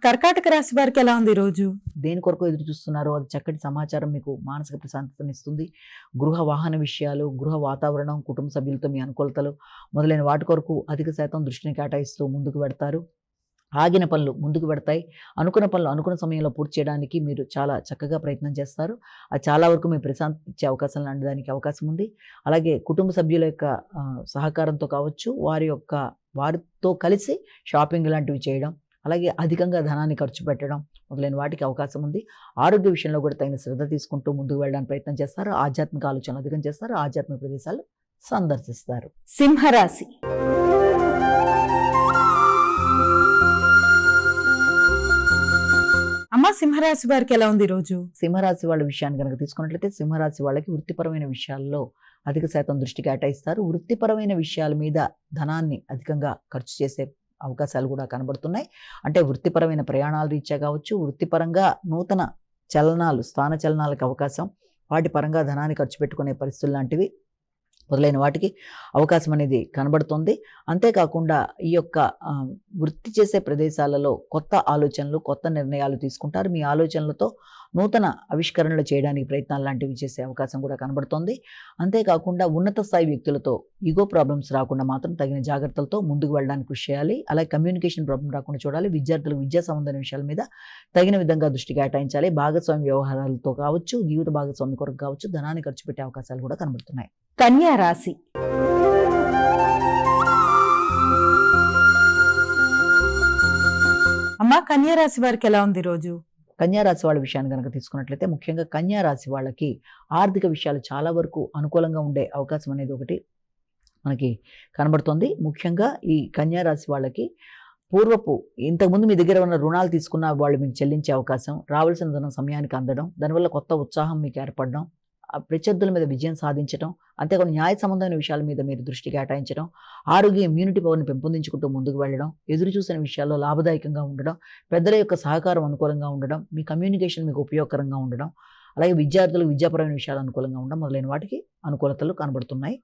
కర్కాటక రాశి వారికి ఎలా ఉంది ఈ రోజు? దేని కొరకు ఎదురు చూస్తున్నారో అది చక్కటి సమాచారం మీకు మానసిక ప్రశాంతతనిస్తుంది. గృహ వాహన విషయాలు, గృహ వాతావరణం, కుటుంబ సభ్యులతో మీ అనుకూలతలు మొదలైన వాటి కొరకు అధిక శాతం దృష్టిని కేటాయిస్తూ ముందుకు పెడతారు. ఆగిన పనులు ముందుకు పెడతాయి. అనుకున్న పనులు అనుకున్న సమయంలో పూర్తి చేయడానికి మీరు చాలా చక్కగా ప్రయత్నం చేస్తారు. అది చాలా వరకు మీ ప్రశాంతత ఇచ్చే అవకాశం లాంటిదానికి అవకాశం ఉంది. అలాగే కుటుంబ సభ్యుల యొక్క సహకారంతో కావచ్చు, వారితో కలిసి షాపింగ్ లాంటివి చేయడం, అలాగే అధికంగా ధనాన్ని ఖర్చు పెట్టడం మొదలైన వాటికి అవకాశం ఉంది. ఆరోగ్య విషయంలో కూడా తగిన శ్రద్ధ తీసుకుంటూ ముందుకు వెళ్ళడానికి ప్రయత్నం చేస్తారు. ఆధ్యాత్మిక ఆలోచనలు అధికం చేస్తారు. ఆధ్యాత్మిక ప్రదేశాలు సందర్శిస్తారు. సింహరాశి. అమ్మ, సింహరాశి వారికి ఎలా ఉంది ఈ రోజు? సింహరాశి వాళ్ళ విషయాన్ని కనుక తీసుకున్నట్లయితే సింహరాశి వాళ్ళకి వృత్తిపరమైన విషయాల్లో అధిక శాతం దృష్టి కేటాయిస్తారు. వృత్తిపరమైన విషయాల మీద ధనాన్ని అధికంగా ఖర్చు చేసే అవకాశాలు కూడా కనబడుతున్నాయి. అంటే వృత్తిపరమైన ప్రయాణాలు రీత్యా కావచ్చు, వృత్తిపరంగా నూతన చలనాలు, స్థాన చలనాలకు అవకాశం, వాటి పరంగా ధనాన్ని ఖర్చు పెట్టుకునే పరిస్థితులు లాంటివి మొదలైన వాటికి అవకాశం అనేది కనబడుతుంది. అంతేకాకుండా ఈ యొక్క వృత్తి చేసే ప్రదేశాలలో కొత్త ఆలోచనలు, కొత్త నిర్ణయాలు తీసుకుంటారు. మీ ఆలోచనలతో నూతన ఆవిష్కరణలు చేయడానికి ప్రయత్నాలు లాంటివి చేసే అవకాశం కూడా కనబడుతుంది. అంతేకాకుండా ఉన్నత స్థాయి వ్యక్తులతో ఈగో ప్రాబ్లమ్స్ రాకుండా మాత్రం తగిన జాగ్రత్తలతో ముందుకు వెళ్ళడానికి కృషి చేయాలి. అలాగే కమ్యూనికేషన్ ప్రాబ్లం రాకుండా చూడాలి. విద్యార్థులకు విద్యా సంబంధమైన విషయాల మీద తగిన విధంగా దృష్టి కేటాయించాలి. భాగస్వామి వ్యవహారాలతో కావచ్చు, జీవిత భాగస్వామి కొరకు కావచ్చు, ధనాన్ని ఖర్చు పెట్టే అవకాశాలు కూడా కనబడుతున్నాయి. కన్యా రాశి. అమ్మ, కన్యా రాశి వారికి ఎలా ఉంది ఈ రోజు? కన్యా రాశి వాళ్ళ విషయాన్ని కనుక తీసుకున్నట్లయితే ముఖ్యంగా కన్యా రాశి వాళ్ళకి ఆర్థిక విషయాలు చాలా వరకు అనుకూలంగా ఉండే అవకాశం అనేది ఒకటి మనకి కనబడుతుంది. ముఖ్యంగా ఈ కన్యా రాశి వాళ్ళకి ఇంతకుముందు మీ దగ్గర ఉన్న రుణాలు తీసుకున్న వాళ్ళు మీకు చెల్లించే అవకాశం, రావాల్సిన ధనం సమయానికి అందడం, దానివల్ల కొత్త ఉత్సాహం మీకు ఏర్పడడం, ప్రత్యర్థుల మీద విజయం సాధించడం, అంతేకాకుండా న్యాయ సంబంధమైన విషయాల మీద మీరు దృష్టి కేటాయించడం, ఆరోగ్య ఇమ్యూనిటీ పవర్ని పెంపొందించుకుంటూ ముందుకు వెళ్ళడం, ఎదురు చూసిన విషయాల్లో లాభదాయకంగా ఉండడం, పెద్దల యొక్క సహకారం అనుకూలంగా ఉండడం, మీ కమ్యూనికేషన్ మీకు ఉపయోగకరంగా ఉండడం, అలాగే విద్యార్థులకు విద్యాపరమైన విషయాలు అనుకూలంగా ఉండడం మొదలైన వాటికి అనుకూలతలు కనబడుతున్నాయి.